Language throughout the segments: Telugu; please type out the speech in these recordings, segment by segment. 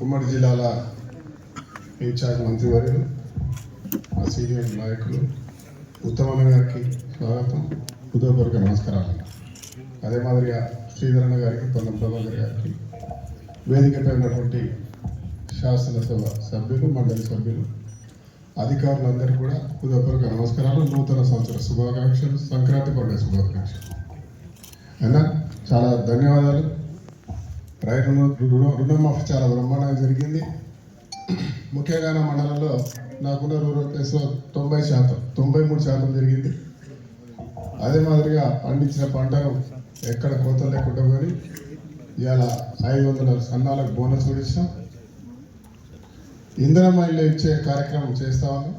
ఉమ్మడి జిల్లాల ఇన్ఛార్జ్ మంత్రివర్యులు మా సీనియర్ నాయకులు ఉత్తమన్న గారికి స్వాగతం, హృదయపూర్వక నమస్కారాలు. అదే మాదిరిగా శ్రీధరన్న గారికి, పొన్నం ప్రభాకర్ గారికి, వేదికపై ఉన్నటువంటి శాసనసభ సభ్యులు, మండలి సభ్యులు, అధికారులందరూ కూడా హృదయపూర్వక నమస్కారాలు. నూతన సంవత్సర శుభాకాంక్షలు, సంక్రాంతి పండుగ శుభాకాంక్షలు. అన్న చాలా ధన్యవాదాలు. రుణమాఫీ చాలా బ్రహ్మాండంగా జరిగింది. ముఖ్యంగా నా మండలంలో నాకున్న రూరల్ ప్లేస్లో 93% జరిగింది. అదే మాదిరిగా పండించిన పంటను ఎక్కడ కోతలు లేకుండా కానీ ఇవాళ 500 సన్నాలకు బోనస్ కూడా ఇచ్చాం. ఇంధన మైళ్ళు ఇచ్చే కార్యక్రమం చేస్తా ఉన్నాం.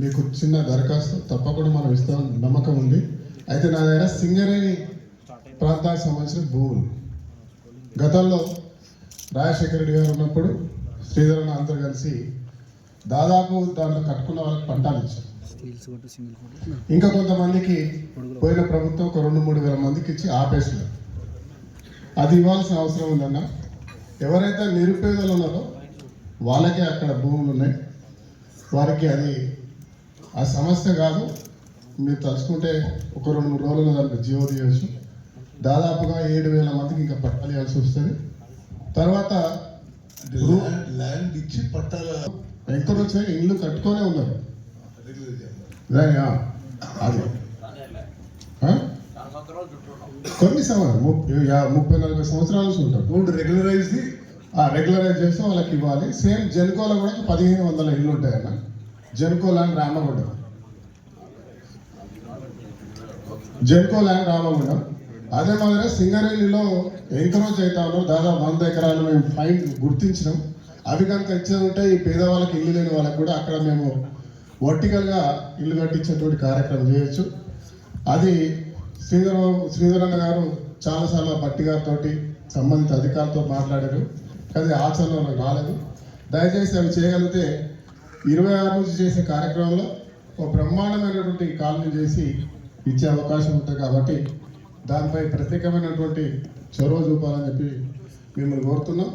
మీకు చిన్న దరఖాస్తు తప్పకుండా మనం ఇస్తామని నమ్మకం ఉంది. అయితే నా దగ్గర సింగరేణి ప్రాంతానికి సంబంధించిన భూములు గతంలో రాజశేఖర రెడ్డి గారు ఉన్నప్పుడు శ్రీధరన్న అందరూ కలిసి దాదాపు దాంట్లో కట్టుకున్న వాళ్ళకి పంటాలు ఇచ్చారు. ఇంకా కొంతమందికి పోయిన ప్రభుత్వం ఒక 2-3 వేల మందికి ఇచ్చి ఆపేసినారు. అది ఇవ్వాల్సిన అవసరం ఉందన్న. ఎవరైతే నిరుపేదలు ఉన్నారో వాళ్ళకే అక్కడ భూములు ఉన్నాయి. వారికి అది ఆ సమస్య కాదు. మీరు తలుచుకుంటే ఒక 2-3 రోజుల్లో దానికి జీవో తీయవచ్చు. దాదాపుగా 7,000 మందికి ఇంకా పట్టాలు ఇవ్వాల్సి వస్తుంది. తర్వాత ల్యాండ్ ఇచ్చి పట్టాల ఎంకరేజ్ ఇల్లు కట్టుకొనే ఉన్నారు. అది కొన్ని 30-40 సంవత్సరాల నుంచి ఉంటారు. రెగ్యులరైజ్ చేస్తే వాళ్ళకి ఇవ్వాలి. సేమ్ జెన్కోలో కూడా 1,500 ఇల్లు ఉంటాయన్న. జెన్కో ల్యాండ్ రామగుండం. అదే మాదిరిగా సింగరేణిలో ఎంకరేజ్ అవుతా ఉన్నారు. దాదాపు 100 ఎకరాలు మేము ఫైన్ గుర్తించినాం. అవి కనుక ఇచ్చేది ఈ పేదవాళ్ళకి, ఇల్లు లేని వాళ్ళకి కూడా అక్కడ మేము వర్టికల్గా ఇల్లు కట్టించేటువంటి కార్యక్రమం చేయొచ్చు. అది శ్రీధరన్న గారు చాలాసార్లు భట్టి గారితో సంబంధిత అధికారులతో మాట్లాడారు, కానీ ఆచరణలో రాలేదు. దయచేసి అవి చేయగలిగితే 26 నుంచి చేసే కార్యక్రమంలో ఒక బ్రహ్మాండమైనటువంటి కాలనీ చేసి ఇచ్చే అవకాశం ఉంటుంది. కాబట్టి దానిపై ప్రత్యేకమైనటువంటి చొరవ చూపాలని చెప్పి మిమ్మల్ని కోరుతున్నాం.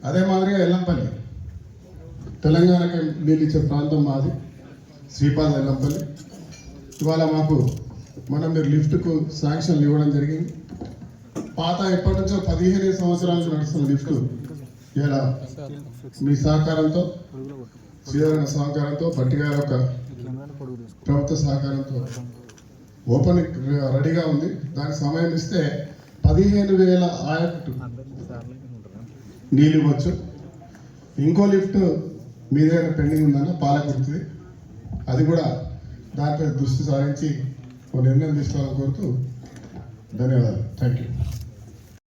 అదే మాదిరిగా ఎల్లంపల్లి, తెలంగాణకి నీళ్ళు ఇచ్చే ప్రాంతం మాది, శ్రీపాద ఎల్లంపల్లి. ఇవాళ మాకు మీరు లిఫ్ట్కు శాంక్షన్లు ఇవ్వడం జరిగింది. పాత ఎప్పటి నుంచో 15 సంవత్సరాలకు నడుస్తున్న లిఫ్ట్ ఇలా మీ సహకారంతో, శ్రీధరణ సహకారంతో, పట్టిగారి యొక్క ప్రభుత్వ సహకారంతో ఓపెన్ రెడీగా ఉంది. దానికి సమయం ఇస్తే 15,000 ఆయకట్టు నీళ్ళు ఇవ్వచ్చు. ఇంకో లిఫ్ట్ మీ దగ్గర పెండింగ్ ఉందన్న, పాలకుర్తిది. అది కూడా దానిపై దృష్టి సారించి ఒక నిర్ణయం తీసుకోవాలని కోరుతూ ధన్యవాదాలు. Thank you.